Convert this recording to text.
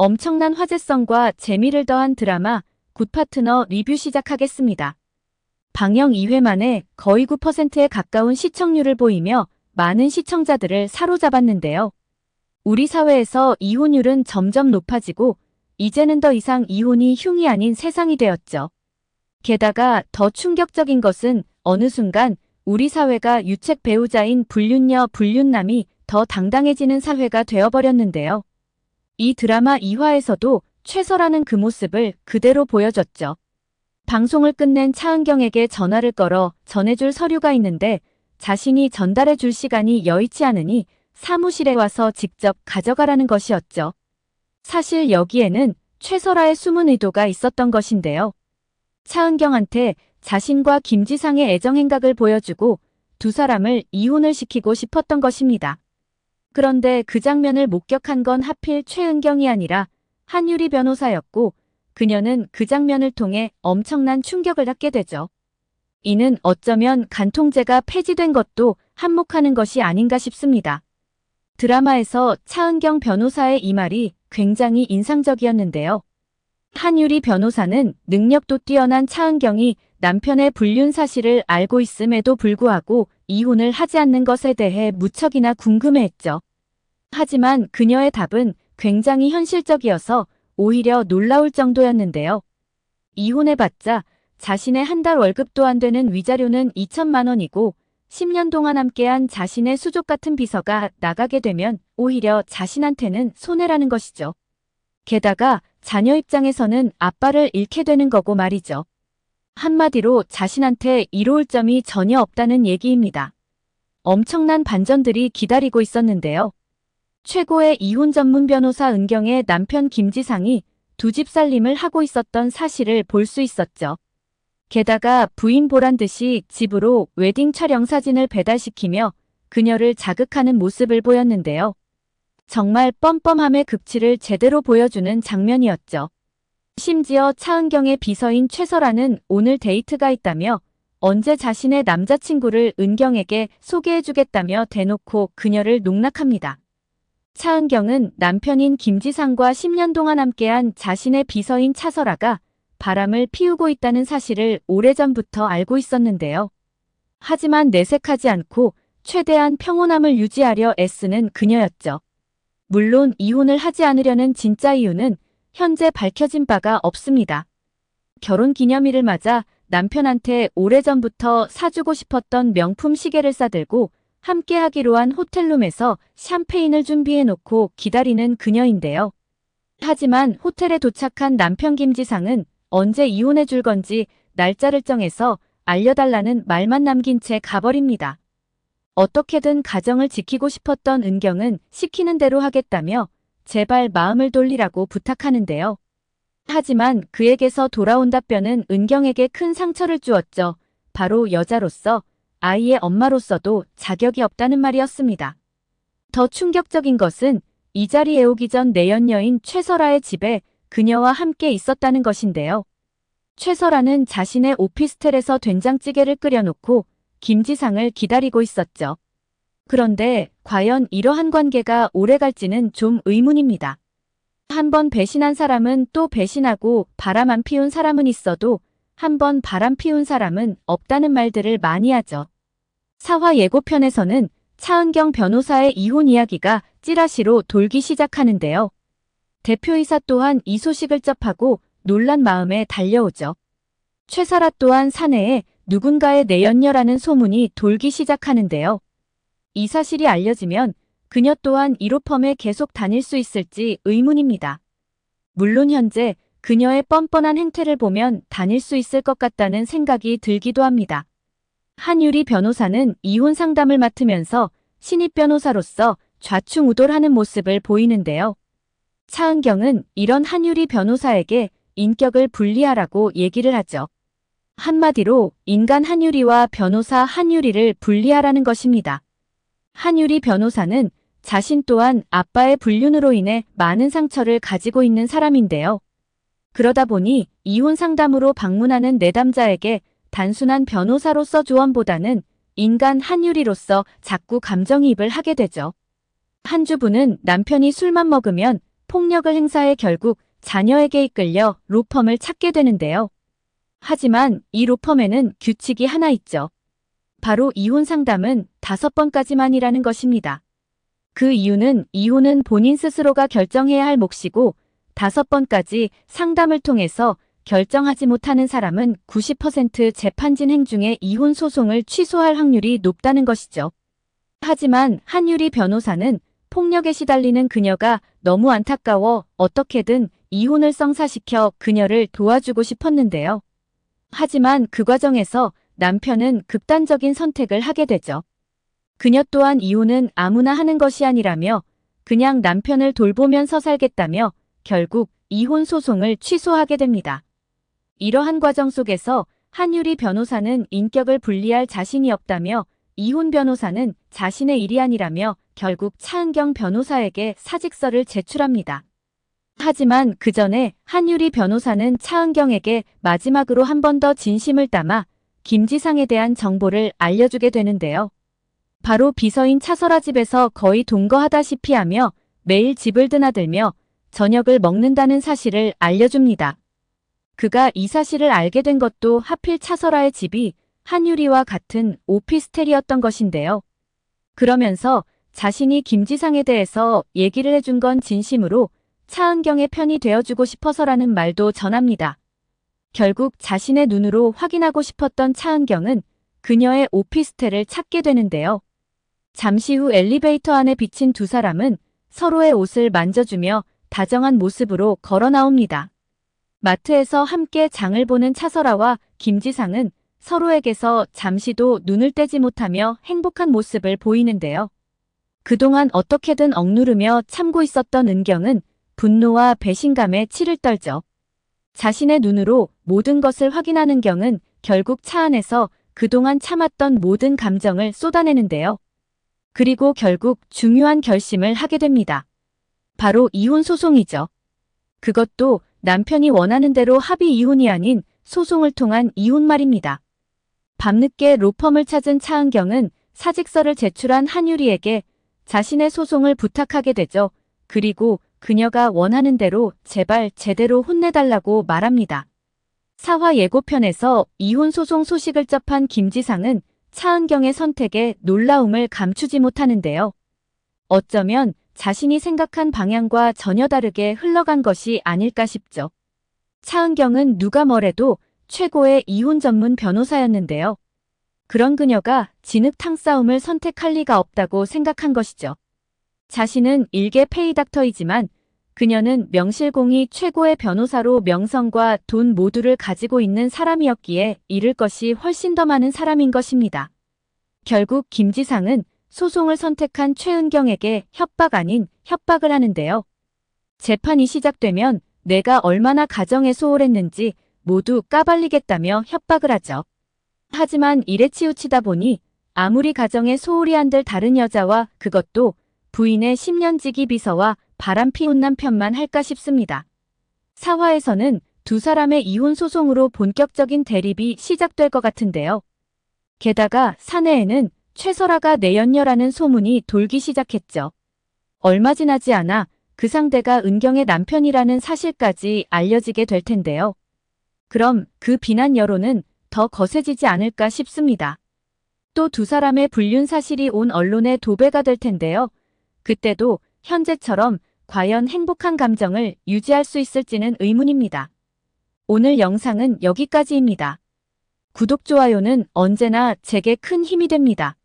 엄청난 화제성과 재미를 더한 드라마 굿파트너 리뷰 시작하겠습니다. 방영 2회 만에 거의 9%에 가까운 시청률을 보이며 많은 시청자들을 사로잡았는데요. 우리 사회에서 이혼율은 점점 높아지고 이제는 더 이상 이혼이 흉이 아닌 세상이 되었죠. 게다가 더 충격적인 것은 어느 순간 우리 사회가 유책 배우자인 불륜녀, 불륜남이 더 당당해지는 사회가 되어버렸는데요. 이 드라마 2화에서도 최설아는 그 모습을 그대로 보여줬죠. 방송을 끝낸 차은경에게 전화를 걸어 전해줄 서류가 있는데 자신이 전달해줄 시간이 여의치 않으니 사무실에 와서 직접 가져가라는 것이었죠. 사실 여기에는 최설아의 숨은 의도가 있었던 것인데요. 차은경한테 자신과 김지상의 애정행각을 보여주고 두 사람을 이혼을 시키고 싶었던 것입니다. 그런데 그 장면을 목격한 건 하필 최은경이 아니라 한유리 변호사였고 그녀는 그 장면을 통해 엄청난 충격을 받게 되죠. 이는 어쩌면 간통죄가 폐지된 것도 한몫하는 것이 아닌가 싶습니다. 드라마에서 차은경 변호사의 이 말이 굉장히 인상적이었는데요. 한유리 변호사는 능력도 뛰어난 차은경이 남편의 불륜 사실을 알고 있음에도 불구하고 이혼을 하지 않는 것에 대해 무척이나 궁금해했죠. 하지만 그녀의 답은 굉장히 현실적이어서 오히려 놀라울 정도였는데요. 이혼해봤자 자신의 한 달 월급도 안 되는 위자료는 2천만 원이고 10년 동안 함께한 자신의 수족 같은 비서가 나가게 되면 오히려 자신한테는 손해라는 것이죠. 게다가 자녀 입장에서는 아빠를 잃게 되는 거고 말이죠. 한마디로 자신한테 이로울 점이 전혀 없다는 얘기입니다. 엄청난 반전들이 기다리고 있었는데요. 최고의 이혼 전문 변호사 은경의 남편 김지상이 두 집 살림을 하고 있었던 사실을 볼 수 있었죠. 게다가 부인 보란 듯이 집으로 웨딩 촬영 사진을 배달시키며 그녀를 자극하는 모습을 보였는데요. 정말 뻔뻔함의 극치를 제대로 보여주는 장면이었죠. 심지어 차은경의 비서인 최설아는 오늘 데이트가 있다며 언제 자신의 남자친구를 은경에게 소개해주겠다며 대놓고 그녀를 농락합니다. 차은경은 남편인 김지상과 10년 동안 함께한 자신의 비서인 차설아가 바람을 피우고 있다는 사실을 오래전부터 알고 있었는데요. 하지만 내색하지 않고 최대한 평온함을 유지하려 애쓰는 그녀였죠. 물론 이혼을 하지 않으려는 진짜 이유는 현재 밝혀진 바가 없습니다. 결혼 기념일을 맞아 남편한테 오래전부터 사주고 싶었던 명품 시계를 싸들고 함께 하기로 한 호텔룸에서 샴페인을 준비해놓고 기다리는 그녀인데요. 하지만 호텔에 도착한 남편 김지상은 언제 이혼해줄 건지 날짜를 정해서 알려달라는 말만 남긴 채 가버립니다. 어떻게든 가정을 지키고 싶었던 은경은 시키는 대로 하겠다며 제발 마음을 돌리라고 부탁하는데요. 하지만 그에게서 돌아온 답변은 은경에게 큰 상처를 주었죠. 바로 여자로서, 아이의 엄마로서도 자격이 없다는 말이었습니다. 더 충격적인 것은 이 자리에 오기 전 내연녀인 최설아의 집에 그녀와 함께 있었다는 것인데요. 최설아는 자신의 오피스텔에서 된장찌개를 끓여놓고 김지상을 기다리고 있었죠. 그런데 과연 이러한 관계가 오래갈지는 좀 의문입니다. 한 번 배신한 사람은 또 배신하고 바람 안 피운 사람은 있어도 한 번 바람 피운 사람은 없다는 말들을 많이 하죠. 4화 예고편에서는 차은경 변호사의 이혼 이야기가 찌라시로 돌기 시작하는데요. 대표이사 또한 이 소식을 접하고 놀란 마음에 달려오죠. 최설아 또한 사내에 누군가의 내연녀라는 소문이 돌기 시작하는데요. 이 사실이 알려지면 그녀 또한 1호펌에 계속 다닐 수 있을지 의문입니다. 물론 현재 그녀의 뻔뻔한 행태를 보면 다닐 수 있을 것 같다는 생각이 들기도 합니다. 한유리 변호사는 이혼 상담을 맡으면서 신입 변호사로서 좌충우돌하는 모습을 보이는데요. 차은경은 이런 한유리 변호사에게 인격을 분리하라고 얘기를 하죠. 한마디로 인간 한유리와 변호사 한유리를 분리하라는 것입니다. 한유리 변호사는 자신 또한 아빠의 불륜으로 인해 많은 상처를 가지고 있는 사람인데요. 그러다 보니 이혼 상담으로 방문하는 내담자에게 단순한 변호사로서 조언보다는 인간 한유리로서 자꾸 감정이입을 하게 되죠. 한 주부는 남편이 술만 먹으면 폭력을 행사해 결국 자녀에게 이끌려 로펌을 찾게 되는데요. 하지만 이 로펌에는 규칙이 하나 있죠. 바로 이혼 상담은 5번까지만이라는 것입니다. 그 이유는 이혼은 본인 스스로가 결정해야 할 몫이고 5번까지 상담을 통해서 결정하지 못하는 사람은 90% 재판 진행 중에 이혼 소송을 취소할 확률이 높다는 것이죠. 하지만 한유리 변호사는 폭력에 시달리는 그녀가 너무 안타까워 어떻게든 이혼을 성사시켜 그녀를 도와주고 싶었는데요. 하지만 그 과정에서 남편은 극단적인 선택을 하게 되죠. 그녀 또한 이혼은 아무나 하는 것이 아니라며 그냥 남편을 돌보면서 살겠다며 결국 이혼 소송을 취소하게 됩니다. 이러한 과정 속에서 한유리 변호사는 인격을 분리할 자신이 없다며 이혼 변호사는 자신의 일이 아니라며 결국 차은경 변호사에게 사직서를 제출합니다. 하지만 그 전에 한유리 변호사는 차은경에게 마지막으로 한 번 더 진심을 담아 김지상에 대한 정보를 알려주게 되는데요. 바로 비서인 차설아 집에서 거의 동거하다시피 하며 매일 집을 드나들며 저녁을 먹는다는 사실을 알려줍니다. 그가 이 사실을 알게 된 것도 하필 차설아의 집이 한유리와 같은 오피스텔이었던 것인데요. 그러면서 자신이 김지상에 대해서 얘기를 해준 건 진심으로 차은경의 편이 되어주고 싶어서라는 말도 전합니다. 결국 자신의 눈으로 확인하고 싶었던 차은경은 그녀의 오피스텔을 찾게 되는데요. 잠시 후 엘리베이터 안에 비친 두 사람은 서로의 옷을 만져주며 다정한 모습으로 걸어 나옵니다. 마트에서 함께 장을 보는 차설아와 김지상은 서로에게서 잠시도 눈을 떼지 못하며 행복한 모습을 보이는데요. 그동안 어떻게든 억누르며 참고 있었던 은경은 분노와 배신감에 치를 떨죠. 자신의 눈으로 모든 것을 확인하는 경은 결국 차 안에서 그동안 참았던 모든 감정을 쏟아내는데요. 그리고 결국 중요한 결심을 하게 됩니다. 바로 이혼 소송이죠. 그것도 남편이 원하는 대로 합의 이혼이 아닌 소송을 통한 이혼 말입니다. 밤늦게 로펌을 찾은 차은경은 사직서를 제출한 한유리에게 자신의 소송을 부탁하게 되죠. 그리고 그녀가 원하는 대로 제발 제대로 혼내달라고 말합니다. 사화 예고편에서 이혼 소송 소식을 접한 김지상은 차은경의 선택에 놀라움을 감추지 못하는데요. 어쩌면 자신이 생각한 방향과 전혀 다르게 흘러간 것이 아닐까 싶죠. 차은경은 누가 뭐래도 최고의 이혼 전문 변호사였는데요. 그런 그녀가 진흙탕 싸움을 선택할 리가 없다고 생각한 것이죠. 자신은 일개 페이닥터이지만 그녀는 명실공히 최고의 변호사로 명성과 돈 모두를 가지고 있는 사람이었기에 잃을 것이 훨씬 더 많은 사람인 것입니다. 결국 김지상은 소송을 선택한 최은경에게 협박 아닌 협박을 하는데요. 재판이 시작되면 내가 얼마나 가정에 소홀했는지 모두 까발리겠다며 협박을 하죠. 하지만 일에 치우치다 보니 아무리 가정에 소홀히 한들 다른 여자와 그것도 부인의 10년지기 비서와 바람피운 남편만 할까 싶습니다. 사화에서는 두 사람의 이혼 소송으로 본격적인 대립이 시작될 것 같은데요. 게다가 사내에는 최설아가 내연녀라는 소문이 돌기 시작했죠. 얼마 지나지 않아 그 상대가 은경의 남편이라는 사실까지 알려지게 될 텐데요. 그럼 그 비난 여론은 더 거세지지 않을까 싶습니다. 또 두 사람의 불륜 사실이 온 언론에 도배가 될 텐데요. 그때도 현재처럼 과연 행복한 감정을 유지할 수 있을지는 의문입니다. 오늘 영상은 여기까지입니다. 구독, 좋아요는 언제나 제게 큰 힘이 됩니다.